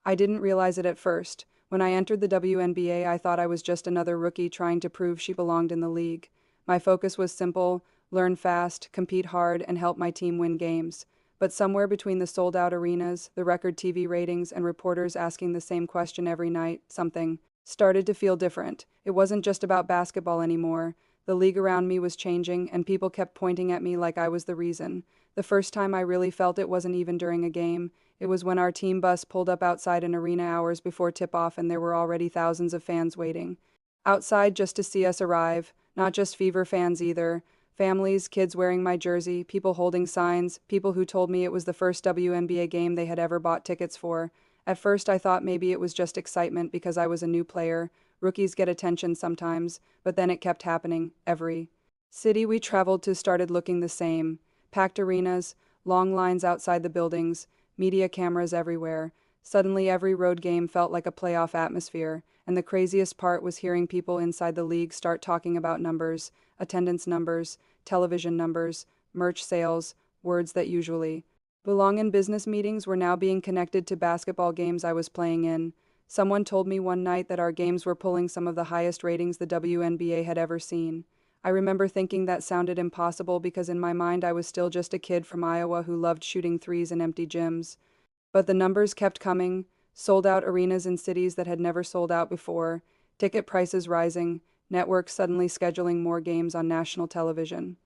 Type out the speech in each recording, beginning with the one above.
I didn't realize it at first. When I entered the WNBA, I thought I was just another rookie trying to prove she belonged in the league. My focus was simple: learn fast, compete hard, and help my team win games. But somewhere between the sold-out arenas, the record TV ratings, and reporters asking the same question every night, something started to feel different. It wasn't just about basketball anymore. The league around me was changing, and people kept pointing at me like I was the reason. The first time I really felt it wasn't even during a game. It was when our team bus pulled up outside an arena hours before tip-off and there were already thousands of fans waiting outside just to see us arrive. Not just Fever fans either. Families, kids wearing my jersey, people holding signs, people who told me it was the first WNBA game they had ever bought tickets for. At first I thought maybe it was just excitement because I was a new player. Rookies get attention sometimes, but then it kept happening. Every city we traveled to started looking the same. Packed arenas, long lines outside the buildings, media cameras everywhere. Suddenly every road game felt like a playoff atmosphere, and the craziest part was hearing people inside the league start talking about numbers, attendance numbers, television numbers, merch sales, words that usually belong in business meetings were now being connected to basketball games I was playing in. Someone told me one night that our games were pulling some of the highest ratings the WNBA had ever seen. I remember thinking that sounded impossible because in my mind I was still just a kid from Iowa who loved shooting threes in empty gyms. But the numbers kept coming: sold-out arenas in cities that had never sold out before, ticket prices rising, networks suddenly scheduling more games on national television.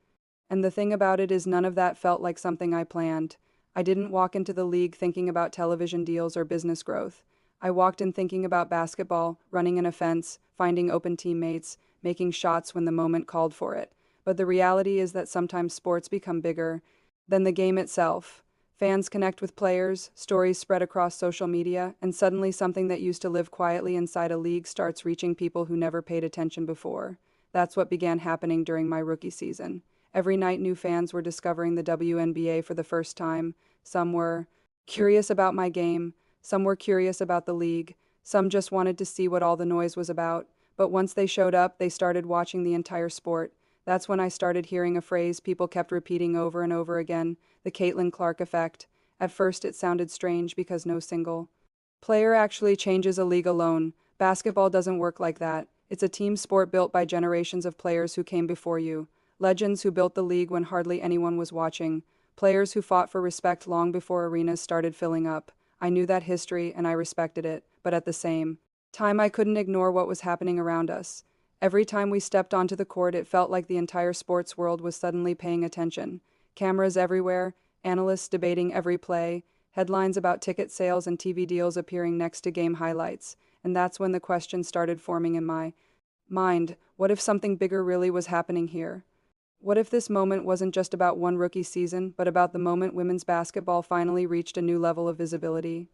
And the thing about it is none of that felt like something I planned. I didn't walk into the league thinking about television deals or business growth. I walked in thinking about basketball, running an offense, finding open teammates, making shots when the moment called for it. But the reality is that sometimes sports become bigger than the game itself. Fans connect with players, stories spread across social media, and suddenly something that used to live quietly inside a league starts reaching people who never paid attention before. That's what began happening during my rookie season. Every night new fans were discovering the WNBA for the first time. Some were curious about my game, some were curious about the league, some just wanted to see what all the noise was about. But once they showed up, they started watching the entire sport. That's when I started hearing a phrase people kept repeating over and over again: the Caitlin Clark effect. At first it sounded strange because no single player actually changes a league alone. Basketball doesn't work like that. It's a team sport built by generations of players who came before you. Legends who built the league when hardly anyone was watching. Players who fought for respect long before arenas started filling up. I knew that history and I respected it, but at the same time I couldn't ignore what was happening around us. Every time we stepped onto the court, it felt like the entire sports world was suddenly paying attention. Cameras everywhere, analysts debating every play, headlines about ticket sales and TV deals appearing next to game highlights. And that's when the question started forming in my mind: what if something bigger really was happening here? What if this moment wasn't just about one rookie season, but about the moment women's basketball finally reached a new level of visibility?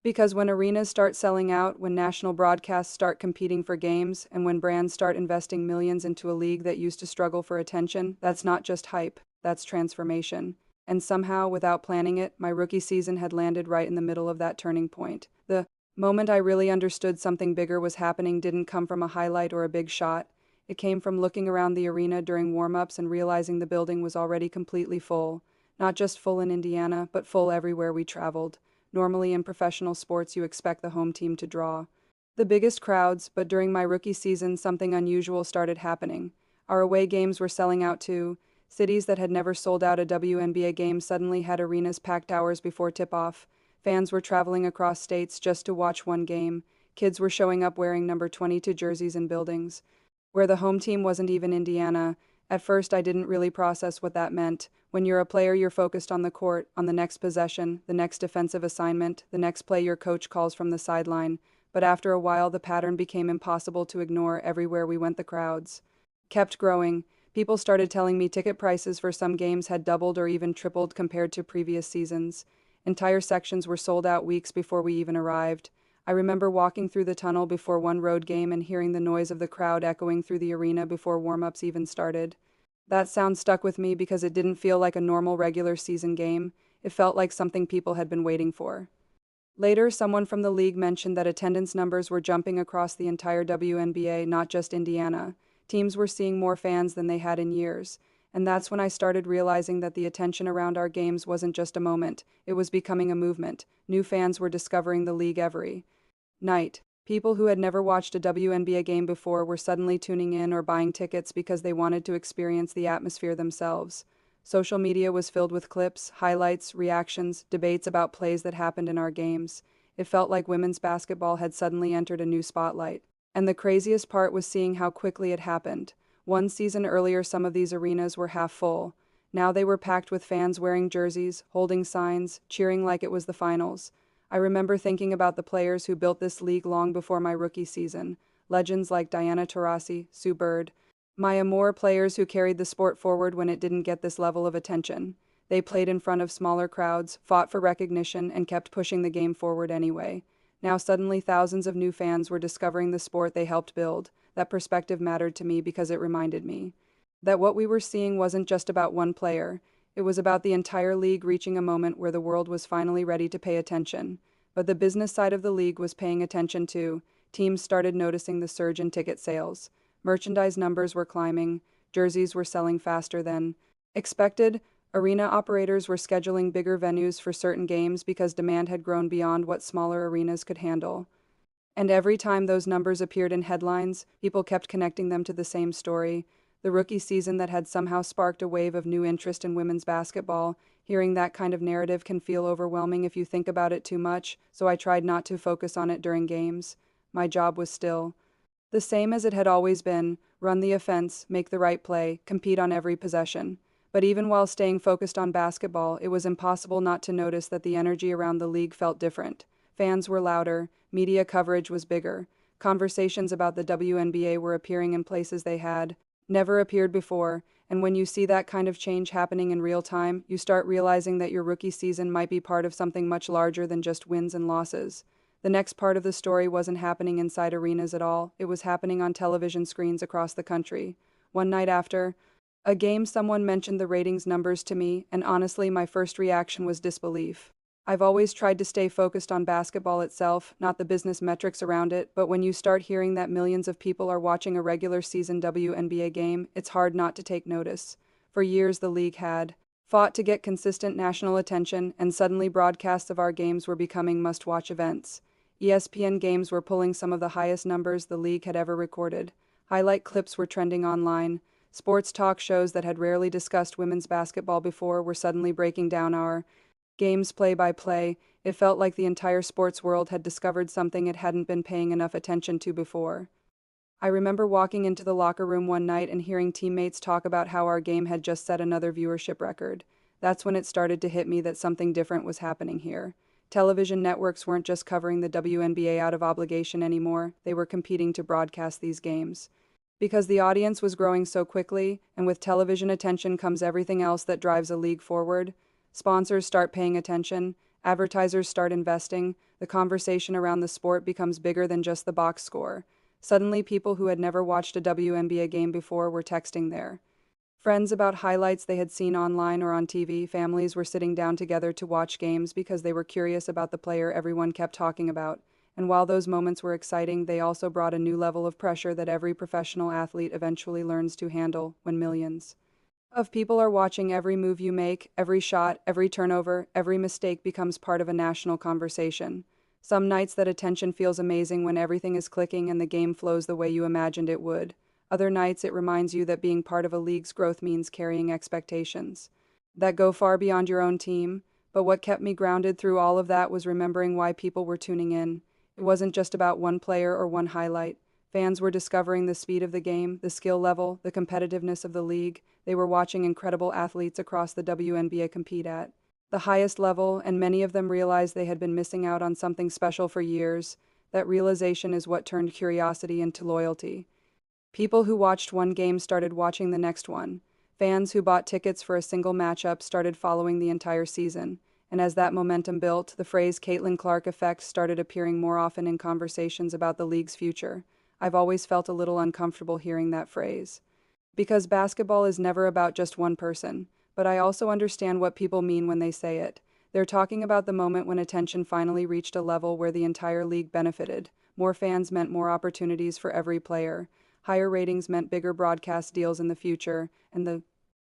Because when arenas start selling out, when national broadcasts start competing for games, and when brands start investing millions into a league that used to struggle for attention, that's not just hype, that's transformation. And somehow, without planning it, my rookie season had landed right in the middle of that turning point. The moment I really understood something bigger was happening didn't come from a highlight or a big shot. It came from looking around the arena during warm-ups and realizing the building was already completely full. Not just full in Indiana, but full everywhere we traveled. Normally in professional sports you expect the home team to draw the biggest crowds, but during my rookie season something unusual started happening. Our away games were selling out too. Cities that had never sold out a WNBA game suddenly had arenas packed hours before tip-off. Fans were traveling across states just to watch one game. Kids were showing up wearing number 22 jerseys in buildings where the home team wasn't even Indiana. At first I didn't really process what that meant. When you're a player, you're focused on the court, on the next possession, the next defensive assignment, the next play your coach calls from the sideline. But after a while, the pattern became impossible to ignore. Everywhere we went, the crowds kept growing. People started telling me ticket prices for some games had doubled or even tripled compared to previous seasons. Entire sections were sold out weeks before we even arrived. I remember walking through the tunnel before one road game and hearing the noise of the crowd echoing through the arena before warm-ups even started. That sound stuck with me because it didn't feel like a normal regular season game. It felt like something people had been waiting for. Later, someone from the league mentioned that attendance numbers were jumping across the entire WNBA, not just Indiana. Teams were seeing more fans than they had in years. And that's when I started realizing that the attention around our games wasn't just a moment, it was becoming a movement. New fans were discovering the league every night. People who had never watched a WNBA game before were suddenly tuning in or buying tickets because they wanted to experience the atmosphere themselves. Social media was filled with clips, highlights, reactions, debates about plays that happened in our games. It felt like women's basketball had suddenly entered a new spotlight. And the craziest part was seeing how quickly it happened. One season earlier, some of these arenas were half full. Now they were packed with fans wearing jerseys, holding signs, cheering like it was the finals. I remember thinking about the players who built this league long before my rookie season. Legends like Diana Taurasi, Sue Bird, Maya Moore, players who carried the sport forward when it didn't get this level of attention. They played in front of smaller crowds, fought for recognition, and kept pushing the game forward anyway. Now suddenly thousands of new fans were discovering the sport they helped build. That perspective mattered to me because it reminded me that what we were seeing wasn't just about one player. It was about the entire league reaching a moment where the world was finally ready to pay attention. But the business side of the league was paying attention too. Teams started noticing the surge in ticket sales. Merchandise numbers were climbing, jerseys were selling faster than expected, arena operators were scheduling bigger venues for certain games because demand had grown beyond what smaller arenas could handle. And every time those numbers appeared in headlines, people kept connecting them to the same story, the rookie season that had somehow sparked a wave of new interest in women's basketball. Hearing that kind of narrative can feel overwhelming if you think about it too much, so I tried not to focus on it during games. My job was still the same as it had always been: run the offense, make the right play, compete on every possession. But even while staying focused on basketball, it was impossible not to notice that the energy around the league felt different. Fans were louder, media coverage was bigger, conversations about the WNBA were appearing in places they had never appeared before, and when you see that kind of change happening in real time, you start realizing that your rookie season might be part of something much larger than just wins and losses. The next part of the story wasn't happening inside arenas at all, it was happening on television screens across the country. One night after a game, someone mentioned the ratings numbers to me, and honestly, my first reaction was disbelief. I've always tried to stay focused on basketball itself, not the business metrics around it, but when you start hearing that millions of people are watching a regular season WNBA game, it's hard not to take notice. For years, the league had fought to get consistent national attention, and suddenly broadcasts of our games were becoming must-watch events. ESPN games were pulling some of the highest numbers the league had ever recorded. Highlight clips were trending online. Sports talk shows that had rarely discussed women's basketball before were suddenly breaking down our games play by play. It felt like the entire sports world had discovered something it hadn't been paying enough attention to before. I remember walking into the locker room one night and hearing teammates talk about how our game had just set another viewership record. That's when it started to hit me that something different was happening here. Television networks weren't just covering the WNBA out of obligation anymore, they were competing to broadcast these games. Because the audience was growing so quickly, and with television attention comes everything else that drives a league forward. Sponsors start paying attention, advertisers start investing, the conversation around the sport becomes bigger than just the box score. Suddenly, people who had never watched a WNBA game before were texting their friends about highlights they had seen online or on TV. Families were sitting down together to watch games because they were curious about the player everyone kept talking about. And while those moments were exciting, they also brought a new level of pressure that every professional athlete eventually learns to handle when millions of people are watching every move you make, every shot, every turnover, every mistake becomes part of a national conversation. Some nights that attention feels amazing when everything is clicking and the game flows the way you imagined it would. Other nights it reminds you that being part of a league's growth means carrying expectations that go far beyond your own team. But what kept me grounded through all of that was remembering why people were tuning in. It wasn't just about one player or one highlight. Fans were discovering the speed of the game, the skill level, the competitiveness of the league. They were watching incredible athletes across the WNBA compete at the highest level, and many of them realized they had been missing out on something special for years. That realization is what turned curiosity into loyalty. People who watched one game started watching the next one. Fans who bought tickets for a single matchup started following the entire season. And as that momentum built, the phrase Caitlin Clark effect started appearing more often in conversations about the league's future. I've always felt a little uncomfortable hearing that phrase, because basketball is never about just one person, but I also understand what people mean when they say it. They're talking about the moment when attention finally reached a level where the entire league benefited. More fans meant more opportunities for every player. Higher ratings meant bigger broadcast deals in the future, and the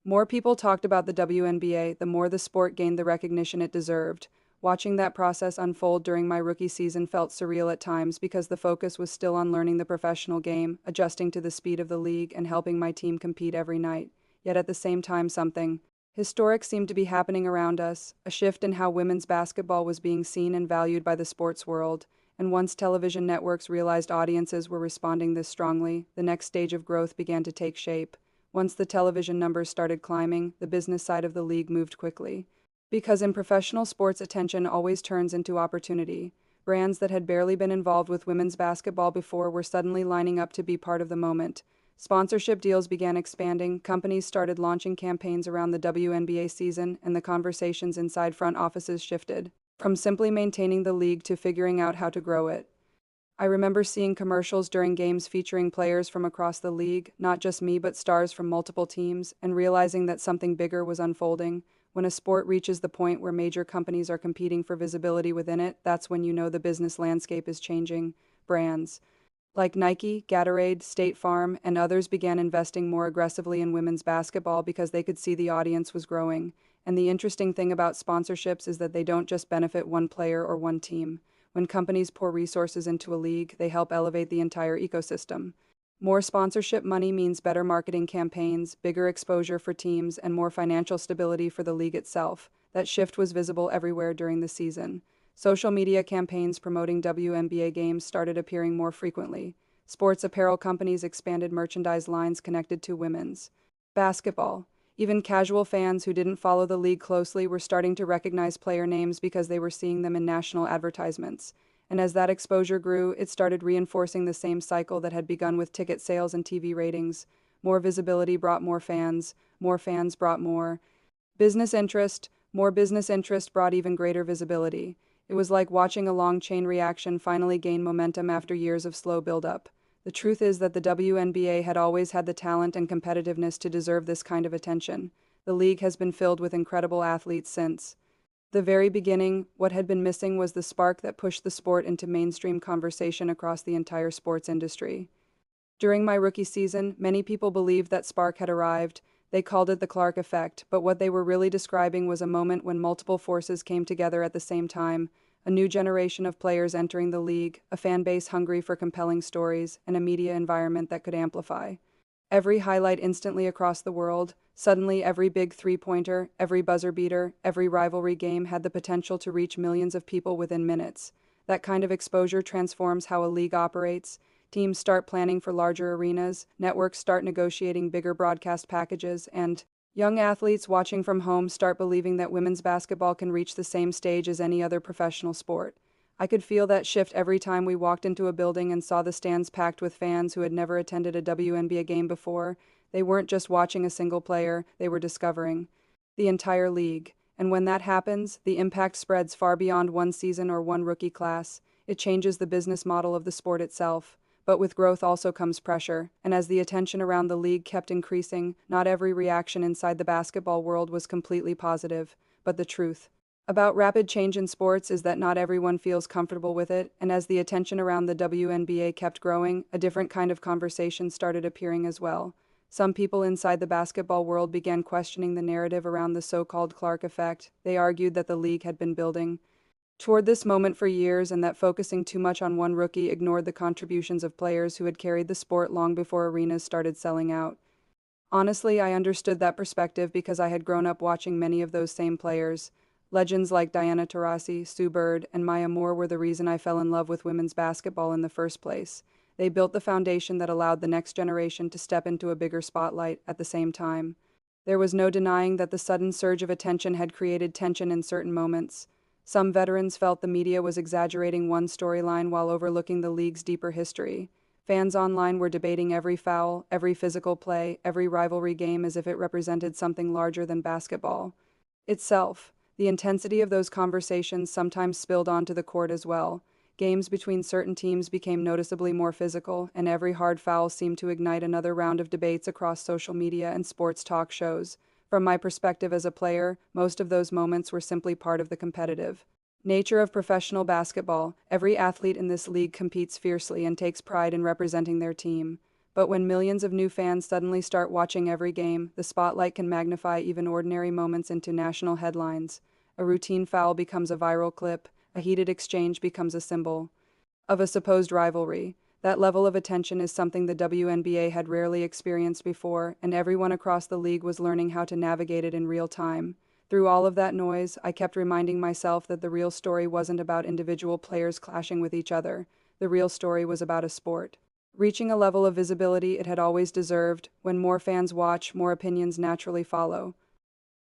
More people talked about the WNBA, the more the sport gained the recognition it deserved. Watching that process unfold during my rookie season felt surreal at times because the focus was still on learning the professional game, adjusting to the speed of the league, and helping my team compete every night. Yet at the same time, something historic seemed to be happening around us, a shift in how women's basketball was being seen and valued by the sports world. And once television networks realized audiences were responding this strongly, the next stage of growth began to take shape. Once the television numbers started climbing, the business side of the league moved quickly. Because in professional sports, attention always turns into opportunity. Brands that had barely been involved with women's basketball before were suddenly lining up to be part of the moment. Sponsorship deals began expanding, companies started launching campaigns around the WNBA season, and the conversations inside front offices shifted from simply maintaining the league to figuring out how to grow it. I remember seeing commercials during games featuring players from across the league, not just me but stars from multiple teams, and realizing that something bigger was unfolding. When a sport reaches the point where major companies are competing for visibility within it, that's when you know the business landscape is changing. Brands like Nike, Gatorade, State Farm, and others began investing more aggressively in women's basketball because they could see the audience was growing. And the interesting thing about sponsorships is that they don't just benefit one player or one team. When companies pour resources into a league, they help elevate the entire ecosystem. More sponsorship money means better marketing campaigns, bigger exposure for teams, and more financial stability for the league itself. That shift was visible everywhere during the season. Social media campaigns promoting WNBA games started appearing more frequently. Sports apparel companies expanded merchandise lines connected to women's basketball. Even casual fans who didn't follow the league closely were starting to recognize player names because they were seeing them in national advertisements. And as that exposure grew, it started reinforcing the same cycle that had begun with ticket sales and TV ratings. More visibility brought more fans brought more business interest, more business interest brought even greater visibility. It was like watching a long chain reaction finally gain momentum after years of slow buildup. The truth is that the WNBA had always had the talent and competitiveness to deserve this kind of attention. The league has been filled with incredible athletes since the very beginning. What had been missing was the spark that pushed the sport into mainstream conversation across the entire sports industry. During my rookie season, many people believed that spark had arrived. They called it the Clark effect, but what they were really describing was a moment when multiple forces came together at the same time. A new generation of players entering the league, a fan base hungry for compelling stories, and a media environment that could amplify every highlight instantly across the world. Suddenly, every big three-pointer, every buzzer beater, every rivalry game had the potential to reach millions of people within minutes. That kind of exposure transforms how a league operates. Teams start planning for larger arenas, networks start negotiating bigger broadcast packages, and young athletes watching from home start believing that women's basketball can reach the same stage as any other professional sport. I could feel that shift every time we walked into a building and saw the stands packed with fans who had never attended a WNBA game before. They weren't just watching a single player, they were discovering the entire league. And when that happens, the impact spreads far beyond one season or one rookie class. It changes the business model of the sport itself. But with growth also comes pressure, and as the attention around the league kept increasing, not every reaction inside the basketball world was completely positive. But the truth about rapid change in sports is that not everyone feels comfortable with it, and as the attention around the WNBA kept growing, a different kind of conversation started appearing as well. Some people inside the basketball world began questioning the narrative around the so-called Clark effect. They argued that the league had been building toward this moment for years and that focusing too much on one rookie ignored the contributions of players who had carried the sport long before arenas started selling out. Honestly, I understood that perspective because I had grown up watching many of those same players. Legends like Diana Taurasi, Sue Bird, and Maya Moore were the reason I fell in love with women's basketball in the first place. They built the foundation that allowed the next generation to step into a bigger spotlight at the same time. There was no denying that the sudden surge of attention had created tension in certain moments. Some veterans felt the media was exaggerating one storyline while overlooking the league's deeper history. Fans online were debating every foul, every physical play, every rivalry game as if it represented something larger than basketball itself. The intensity of those conversations sometimes spilled onto the court as well. Games between certain teams became noticeably more physical, and every hard foul seemed to ignite another round of debates across social media and sports talk shows. From my perspective as a player, most of those moments were simply part of the competitive nature of professional basketball. Every athlete in this league competes fiercely and takes pride in representing their team. But when millions of new fans suddenly start watching every game, the spotlight can magnify even ordinary moments into national headlines. A routine foul becomes a viral clip, a heated exchange becomes a symbol of a supposed rivalry. That level of attention is something the WNBA had rarely experienced before, and everyone across the league was learning how to navigate it in real time. Through all of that noise, I kept reminding myself that the real story wasn't about individual players clashing with each other. The real story was about a sport reaching a level of visibility it had always deserved. When more fans watch, more opinions naturally follow.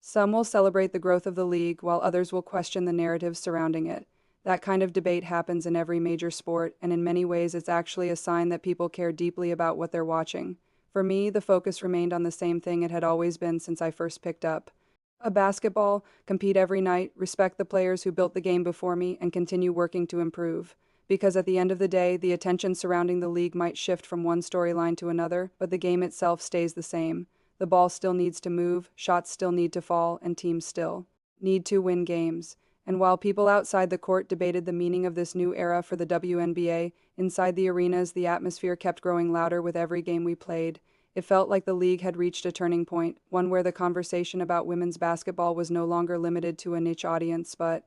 Some will celebrate the growth of the league, while others will question the narratives surrounding it. That kind of debate happens in every major sport, and in many ways it's actually a sign that people care deeply about what they're watching. For me, the focus remained on the same thing it had always been since I first picked up a basketball: compete every night, respect the players who built the game before me, and continue working to improve. Because at the end of the day, the attention surrounding the league might shift from one storyline to another, but the game itself stays the same. The ball still needs to move, shots still need to fall, and teams still need to win games. And while people outside the court debated the meaning of this new era for the WNBA, inside the arenas the atmosphere kept growing louder with every game we played. It felt like the league had reached a turning point, one where the conversation about women's basketball was no longer limited to a niche audience, but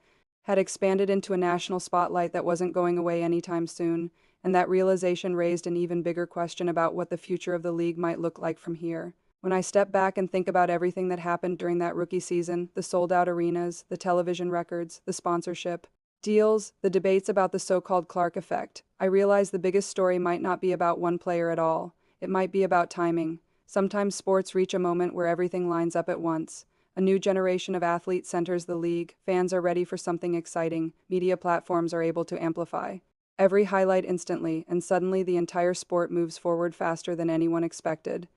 had expanded into a national spotlight that wasn't going away anytime soon. And that realization raised an even bigger question about what the future of the league might look like from here. When I step back and think about everything that happened during that rookie season, the sold-out arenas, the television records, the sponsorship deals, the debates about the so-called Clark effect, I realize the biggest story might not be about one player at all. It might be about timing. Sometimes sports reach a moment where everything lines up at once. A new generation of athletes enters the league, fans are ready for something exciting, media platforms are able to amplify every highlight instantly, and suddenly the entire sport moves forward faster than anyone expected.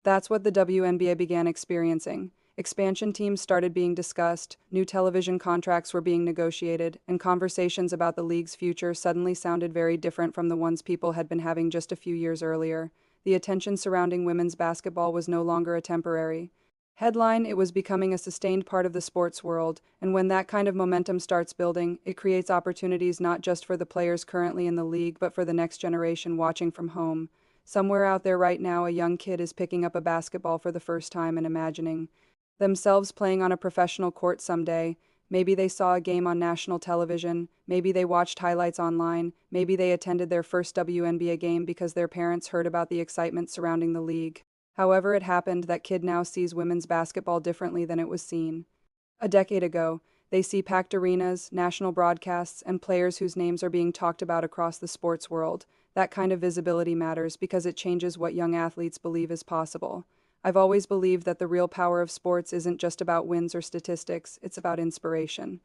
That's what the WNBA began experiencing. Expansion teams started being discussed, new television contracts were being negotiated, and conversations about the league's future suddenly sounded very different from the ones people had been having just a few years earlier. The attention surrounding women's basketball was no longer a temporary headline, it was becoming a sustained part of the sports world, and when that kind of momentum starts building, it creates opportunities not just for the players currently in the league, but for the next generation watching from home. Somewhere out there right now, a young kid is picking up a basketball for the first time and imagining themselves playing on a professional court someday. Maybe they saw a game on national television, maybe they watched highlights online, maybe they attended their first WNBA game because their parents heard about the excitement surrounding the league. However it happened, that kid now sees women's basketball differently than it was seen a decade ago. They see packed arenas, national broadcasts, and players whose names are being talked about across the sports world. That kind of visibility matters because it changes what young athletes believe is possible. I've always believed that the real power of sports isn't just about wins or statistics, it's about inspiration.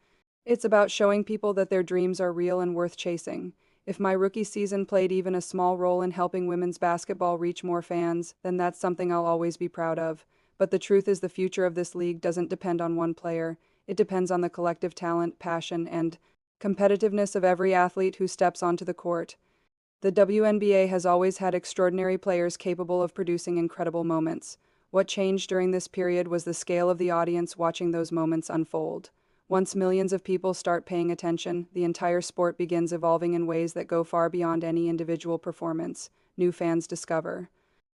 It's about showing people that their dreams are real and worth chasing. If my rookie season played even a small role in helping women's basketball reach more fans, then that's something I'll always be proud of. But the truth is, the future of this league doesn't depend on one player. It depends on the collective talent, passion, and competitiveness of every athlete who steps onto the court. The WNBA has always had extraordinary players capable of producing incredible moments. What changed during this period was the scale of the audience watching those moments unfold. Once millions of people start paying attention, the entire sport begins evolving in ways that go far beyond any individual performance. New fans discover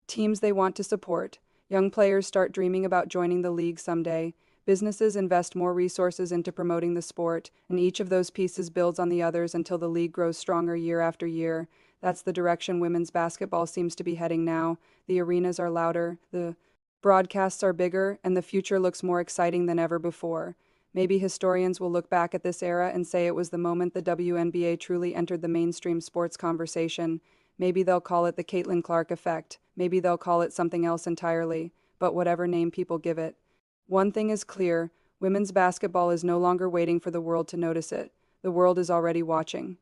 teams they want to support. Young players start dreaming about joining the league someday. Businesses invest more resources into promoting the sport, and each of those pieces builds on the others until the league grows stronger year after year. That's the direction women's basketball seems to be heading now. The arenas are louder, the broadcasts are bigger, and the future looks more exciting than ever before. Maybe historians will look back at this era and say it was the moment the WNBA truly entered the mainstream sports conversation. Maybe they'll call it the Caitlin Clark effect. Maybe they'll call it something else entirely. But whatever name people give it, one thing is clear: women's basketball is no longer waiting for the world to notice it. The world is already watching.